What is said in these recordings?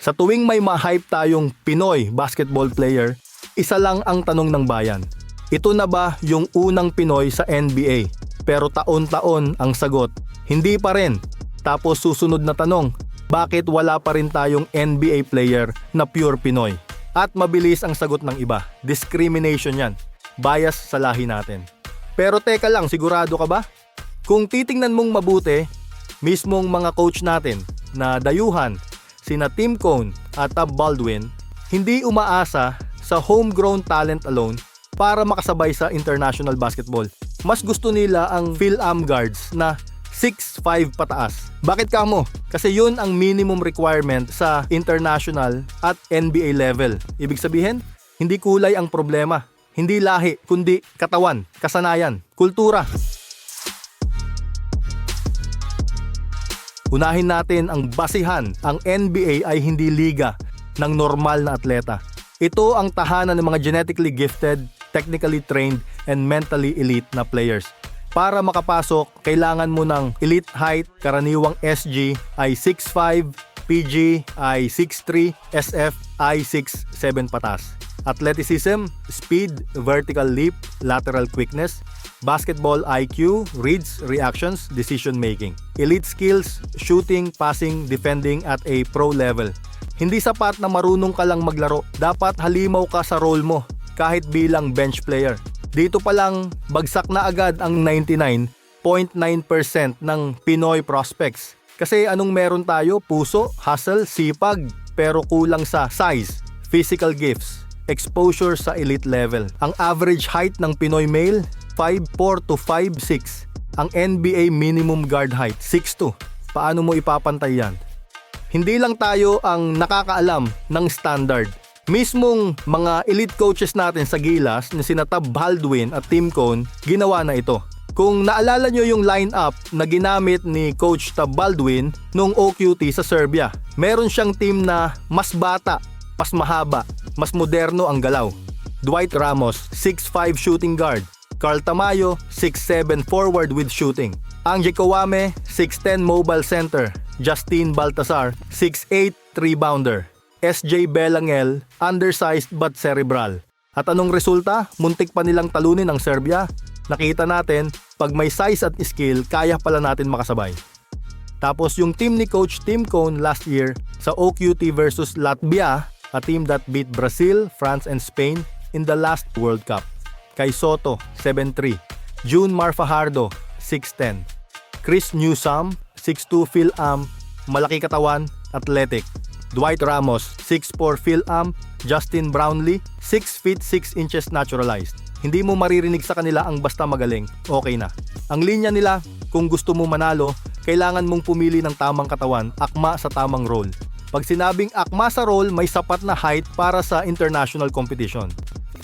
Sa tuwing may ma-hype tayong Pinoy basketball player, isa lang ang tanong ng bayan. Ito na ba yung unang Pinoy sa NBA? Pero taon-taon ang sagot, hindi pa rin. Tapos susunod na tanong, bakit wala pa rin tayong NBA player na pure Pinoy? At mabilis ang sagot ng iba, discrimination yan, bias sa lahi natin. Pero teka lang, sigurado ka ba? Kung titingnan mong mabuti, mismong mga coach natin na dayuhan, sina Tim Cone at Tab Baldwin, hindi umaasa sa homegrown talent alone para makasabay sa international basketball. Mas gusto nila ang Phil-Am guards na 6'5 pataas. Bakit kamo? Kasi yun ang minimum requirement sa international at NBA level. Ibig sabihin, hindi kulay ang problema. Hindi lahi, kundi katawan, kasanayan, kultura. Unahin natin ang basihan. Ang NBA ay hindi liga ng normal na atleta. Ito ang tahanan ng mga genetically gifted, technically trained, and mentally elite na players. Para makapasok, kailangan mo ng elite height, karaniwang SG ay 6'5", PG ay 6'3", SF ay 6'7 patas. Athleticism, speed, vertical leap, lateral quickness, basketball IQ, reads, reactions, decision making. Elite skills, shooting, passing, defending at a pro level. Hindi sapat na marunong ka lang maglaro, dapat halimaw ka sa role mo kahit bilang bench player. Dito pa lang bagsak na agad ang 99.9% ng Pinoy prospects. Kasi anong meron tayo? Puso, hustle, sipag, pero kulang sa size, physical gifts, exposure sa elite level. Ang average height ng Pinoy male, 5'4 to 5'6. Ang NBA minimum guard height, 6'2. Paano mo ipapantay yan? Hindi lang tayo ang nakakaalam ng standard. Mismong mga elite coaches natin sa Gilas na sina Tab Baldwin at Tim Cone, ginawa na ito. Kung naalala nyo yung lineup na ginamit ni Coach Tab Baldwin nung OQT sa Serbia, meron siyang team na mas bata, mas mahaba, mas moderno ang galaw. Dwight Ramos, 6'5 shooting guard. Carl Tamayo, 6'7 forward with shooting. Angie Kawame, 6'10 mobile center. Justine Baltazar, 6'8 rebounder. SJ Belangel, undersized but cerebral. At anong resulta? Muntik pa nilang talunin ang Serbia. Nakita natin, pag may size at skill, kaya pala natin makasabay. Tapos yung team ni Coach Tim Cone last year sa OQT versus Latvia, a team that beat Brazil, France and Spain in the last World Cup. Kay Soto, 7'3. June Mar Fajardo, 6'10. Chris Newsome, 6'2 Phil-Am, malaki katawan, athletic. Dwight Ramos, 6'4 Phil-Am. Justin Brownlee, 6 feet 6 inches naturalized. Hindi mo maririnig sa kanila ang basta magaling, okay na. Ang linya nila, kung gusto mo manalo, kailangan mong pumili ng tamang katawan, akma sa tamang role. Pag sinabing akma sa role, may sapat na height para sa international competition.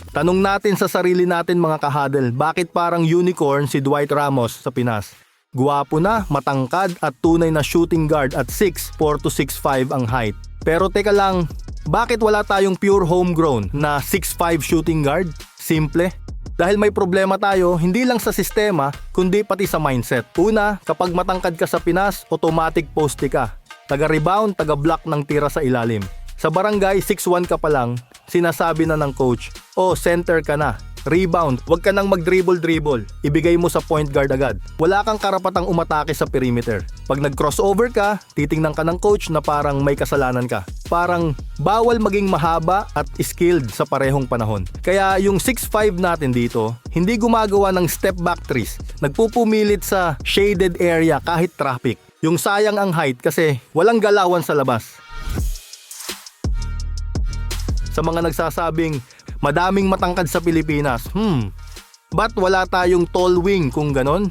Tanong natin sa sarili natin mga kahadel, bakit parang unicorn si Dwight Ramos sa Pinas? Guwapo na, matangkad at tunay na shooting guard at 6'4 to 6'5 ang height. Pero teka lang, bakit wala tayong pure homegrown na 6'5 shooting guard? Simple. Dahil may problema tayo, hindi lang sa sistema, kundi pati sa mindset. Una, kapag matangkad ka sa Pinas, automatic poste ka. Taga-rebound, taga-block ng tira sa ilalim. Sa barangay, 6'1 ka pa lang, sinasabi na ng coach, center ka na. Rebound, wag ka nang mag-dribble. Ibigay mo sa point guard agad. Wala kang karapatang umatake sa perimeter. Pag nag-crossover ka, titingnan ka ng coach na parang may kasalanan ka. Parang bawal maging mahaba at skilled sa parehong panahon. Kaya yung 6'5 natin dito, hindi gumagawa ng step back threes. Nagpupumilit sa shaded area kahit traffic. Yung sayang ang height kasi walang galawan sa labas. Sa mga nagsasabing madaming matangkad sa Pilipinas, ba't wala tayong tall wing kung ganon?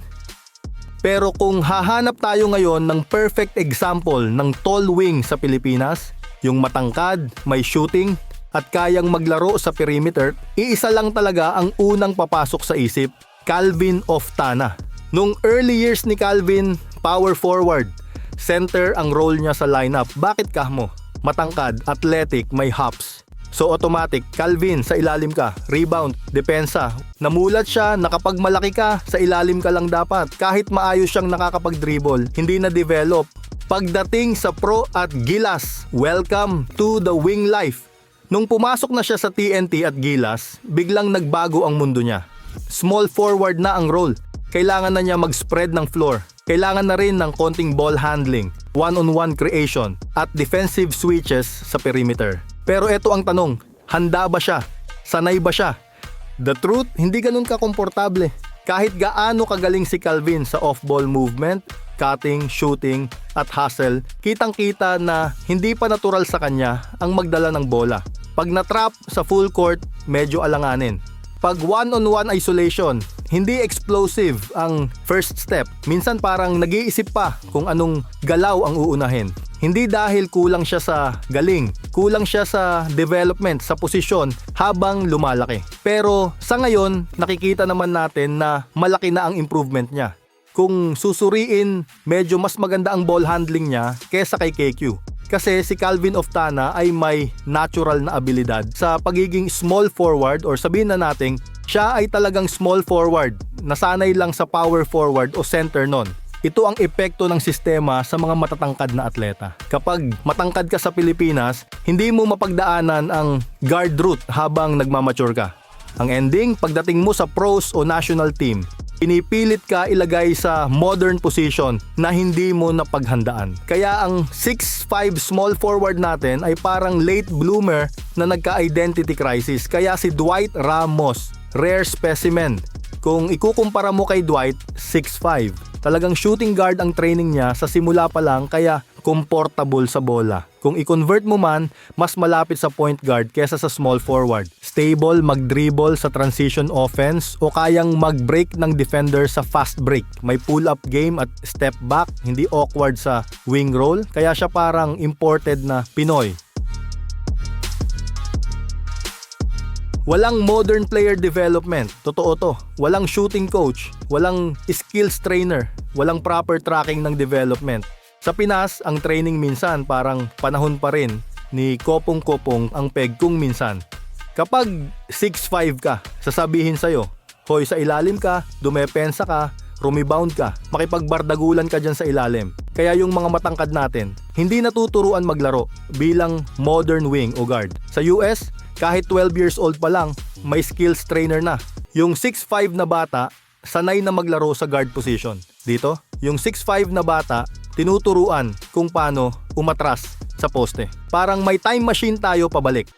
Pero kung hahanap tayo ngayon ng perfect example ng tall wing sa Pilipinas, yung matangkad, may shooting, at kayang maglaro sa perimeter, iisa lang talaga ang unang papasok sa isip, Calvin Oftana. Nung early years ni Calvin, power forward, center ang role niya sa lineup. Bakit kahmo? Matangkad, athletic, may hops. So automatic, Calvin, sa ilalim ka, rebound, depensa. Namulat siya na kapag malaki ka, sa ilalim ka lang dapat. Kahit maayos siyang nakakapag-dribble, hindi na-develop. Pagdating sa pro at Gilas, welcome to the wing life. Nung pumasok na siya sa TNT at Gilas, biglang nagbago ang mundo niya. Small forward na ang role. Kailangan na niya mag-spread ng floor. Kailangan na rin ng konting ball handling, one-on-one creation, at defensive switches sa perimeter. Pero eto ang tanong, handa ba siya? Sanay ba siya? The truth, hindi ganun ka-komportable. Kahit gaano kagaling si Calvin sa off-ball movement, cutting, shooting, at hustle, kitang-kita na hindi pa natural sa kanya ang magdala ng bola. Pag na-trap sa full court, medyo alanganin. Pag one-on-one isolation, hindi explosive ang first step. Minsan parang nag-iisip pa kung anong galaw ang uunahin. Hindi dahil kulang siya sa galing, kulang siya sa development, sa posisyon habang lumalaki. Pero sa ngayon, nakikita naman natin na malaki na ang improvement niya. Kung susuriin, medyo mas maganda ang ball handling niya kesa kay KQ. Kasi si Calvin Oftana ay may natural na abilidad sa pagiging small forward or sabihin na nating siya ay talagang small forward, nasanay lang sa power forward o center nun. Ito ang epekto ng sistema sa mga matatangkad na atleta. Kapag matangkad ka sa Pilipinas, hindi mo mapagdaanan ang guard route habang nagmamature ka. Ang ending, pagdating mo sa pros o national team, pinipilit ka ilagay sa modern position na hindi mo napaghandaan. Kaya ang 6'5" small forward natin ay parang late bloomer na nagka-identity crisis. Kaya si Dwight Ramos, rare specimen. Kung ikukumpara mo kay Dwight, 6'5". Talagang shooting guard ang training niya sa simula pa lang kaya comfortable sa bola. Kung i-convert mo man, mas malapit sa point guard kesa sa small forward. Stable mag-dribble sa transition offense o kayang mag-break ng defender sa fast break. May pull-up game at step back, hindi awkward sa wing roll. Kaya siya parang imported na Pinoy. Walang modern player development. Totoo to. Walang shooting coach. Walang skills trainer. Walang proper tracking ng development. Sa Pinas, ang training minsan parang panahon pa rin ni kopong-kopong ang peg kung minsan. Kapag 6'5" ka, sasabihin sa'yo, hoy sa ilalim ka, dumepensa ka, rumebound ka, makipagbardagulan ka dyan sa ilalim. Kaya yung mga matangkad natin, hindi natuturuan maglaro bilang modern wing o guard. Sa US, kahit 12 years old pa lang, may skills trainer na. Yung 6'5" na bata, sanay na maglaro sa guard position. Dito, yung 6'5" na bata, tinuturuan kung paano umatras sa poste. Parang may time machine tayo pabalik.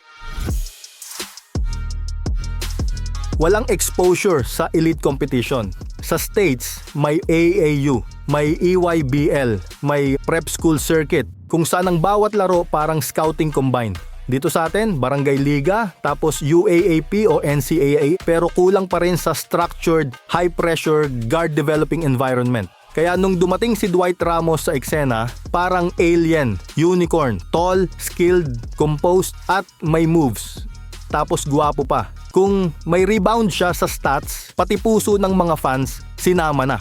Walang exposure sa elite competition. Sa States, may AAU, may EYBL, may prep school circuit, kung saan ang bawat laro parang scouting combine. Dito sa atin, Barangay Liga, tapos UAAP o NCAA, pero kulang pa rin sa structured, high-pressure, guard-developing environment. Kaya nung dumating si Dwight Ramos sa eksena, parang alien, unicorn, tall, skilled, composed, at may moves. Tapos guwapo pa. Kung may rebound siya sa stats, pati puso ng mga fans, sinama na.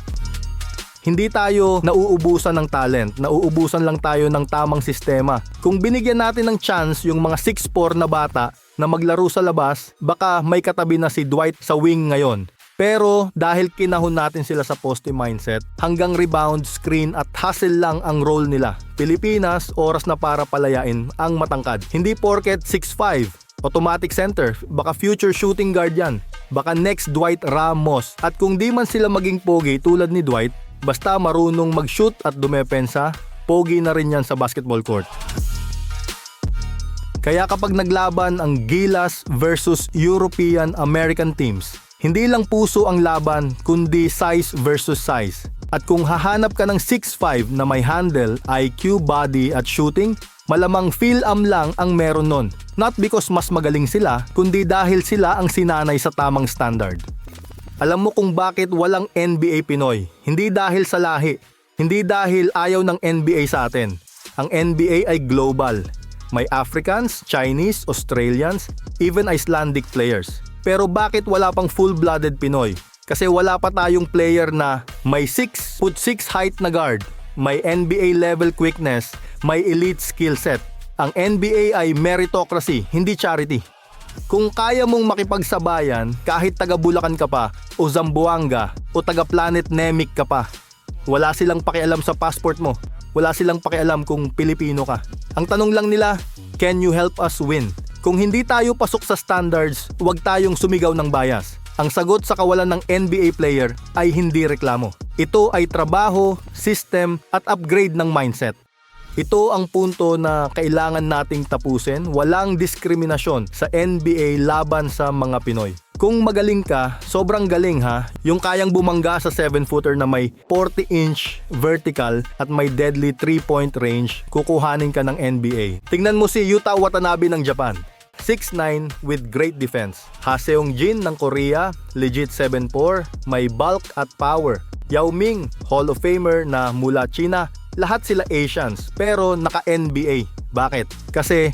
Hindi tayo nauubusan ng talent, nauubusan lang tayo ng tamang sistema. Kung binigyan natin ng chance yung mga 6'4" na bata na maglaro sa labas, baka may katabi na si Dwight sa wing ngayon. Pero dahil kinahon natin sila sa poste mindset, hanggang rebound, screen at hustle lang ang role nila. Pilipinas, oras na para palayain ang matangkad. Hindi porket 6'5", automatic center, baka future shooting guard yan. Baka next Dwight Ramos. At kung di man sila maging pogi tulad ni Dwight, basta marunong mag-shoot at dumepensa, pogi na rin yan sa basketball court. Kaya kapag naglaban ang Gilas versus European American teams, hindi lang puso ang laban kundi size versus size. At kung hahanap ka ng 6'5" na may handle, IQ, body at shooting, malamang Phil-Am lang ang meron nun. Not because mas magaling sila, kundi dahil sila ang sinanay sa tamang standard. Alam mo kung bakit walang NBA Pinoy? Hindi dahil sa lahi. Hindi dahil ayaw ng NBA sa atin. Ang NBA ay global. May Africans, Chinese, Australians, even Icelandic players. Pero bakit wala pang full-blooded Pinoy? Kasi wala pa tayong player na may 6'6" height na guard, may NBA level quickness, may elite skill set. Ang NBA ay meritocracy, hindi charity. Kung kaya mong makipagsabayan kahit taga Bulacan ka pa o Zamboanga o taga Planet Nemic ka pa, wala silang pakialam sa passport mo. Wala silang pakialam kung Pilipino ka. Ang tanong lang nila, can you help us win? Kung hindi tayo pasok sa standards, huwag tayong sumigaw ng bias. Ang sagot sa kawalan ng NBA player ay hindi reklamo. Ito ay trabaho, system at upgrade ng mindset. Ito ang punto na kailangan nating tapusin. Walang diskriminasyon sa NBA laban sa mga Pinoy. Kung magaling ka, sobrang galing ha, yung kayang bumangga sa 7-footer na may 40-inch vertical at may deadly 3-point range, kukuhanin ka ng NBA. Tingnan mo si Yuta Watanabe ng Japan. 6'9" with great defense. Ha Seong-jin ng Korea, legit 7'4", may bulk at power. Yao Ming, Hall of Famer na mula China, lahat sila Asians pero naka-NBA. Bakit? Kasi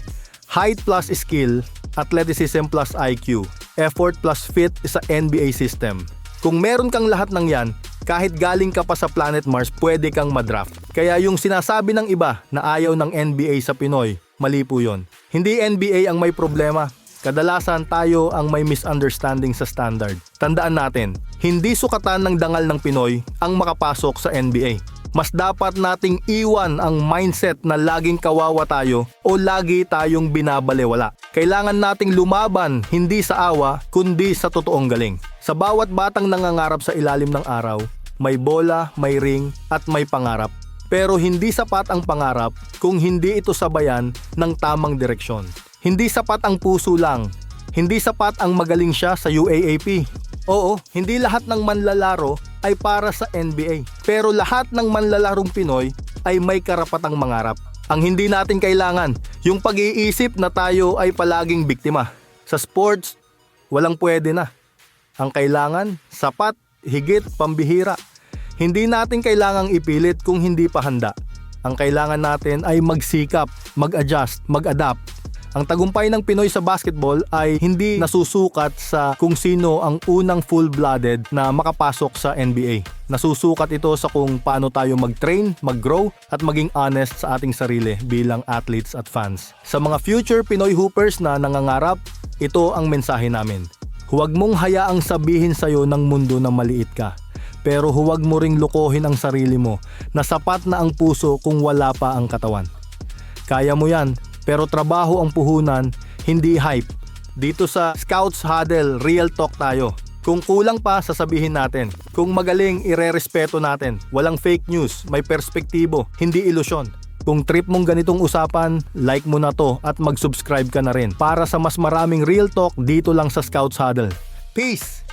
height plus skill, athleticism plus IQ, effort plus fit sa NBA system. Kung meron kang lahat ng yan, kahit galing ka pa sa planet Mars, pwede kang madraft. Kaya yung sinasabi ng iba na ayaw ng NBA sa Pinoy, mali po yun. Hindi NBA ang may problema. Kadalasan tayo ang may misunderstanding sa standard. Tandaan natin, hindi sukatan ng dangal ng Pinoy ang makapasok sa NBA. Mas dapat nating iwan ang mindset na laging kawawa tayo o lagi tayong binabalewala. Kailangan nating lumaban hindi sa awa kundi sa totoong galing. Sa bawat batang nangangarap sa ilalim ng araw, may bola, may ring at may pangarap. Pero hindi sapat ang pangarap kung hindi ito sabayan ng tamang direksyon. Hindi sapat ang puso lang. Hindi sapat ang magaling siya sa UAAP. Oo, hindi lahat ng manlalaro ay para sa NBA. Pero lahat ng manlalarong Pinoy ay may karapatang mangarap. Ang hindi natin kailangan, yung pag-iisip na tayo ay palaging biktima. Sa sports, walang pwede na. Ang kailangan, sapat, higit, pambihira. Hindi natin kailangang ipilit kung hindi pa handa. Ang kailangan natin ay magsikap, mag-adjust, mag-adapt. Ang tagumpay ng Pinoy sa basketball ay hindi nasusukat sa kung sino ang unang full-blooded na makapasok sa NBA. Nasusukat ito sa kung paano tayo mag-train, mag-grow at maging honest sa ating sarili bilang athletes at fans. Sa mga future Pinoy hoopers na nangangarap, ito ang mensahe namin. Huwag mong hayaang sabihin sa'yo ng mundo na maliit ka. Pero huwag mo ring lokohin ang sarili mo na sapat na ang puso kung wala pa ang katawan. Kaya mo yan. Pero trabaho ang puhunan, hindi hype. Dito sa Scouts Huddle, real talk tayo. Kung kulang pa, sasabihin natin. Kung magaling, irerespeto natin. Walang fake news, may perspektibo, hindi ilusyon. Kung trip mong ganitong usapan, like mo na to at mag-subscribe ka na rin para sa mas maraming real talk dito lang sa Scouts Huddle. Peace!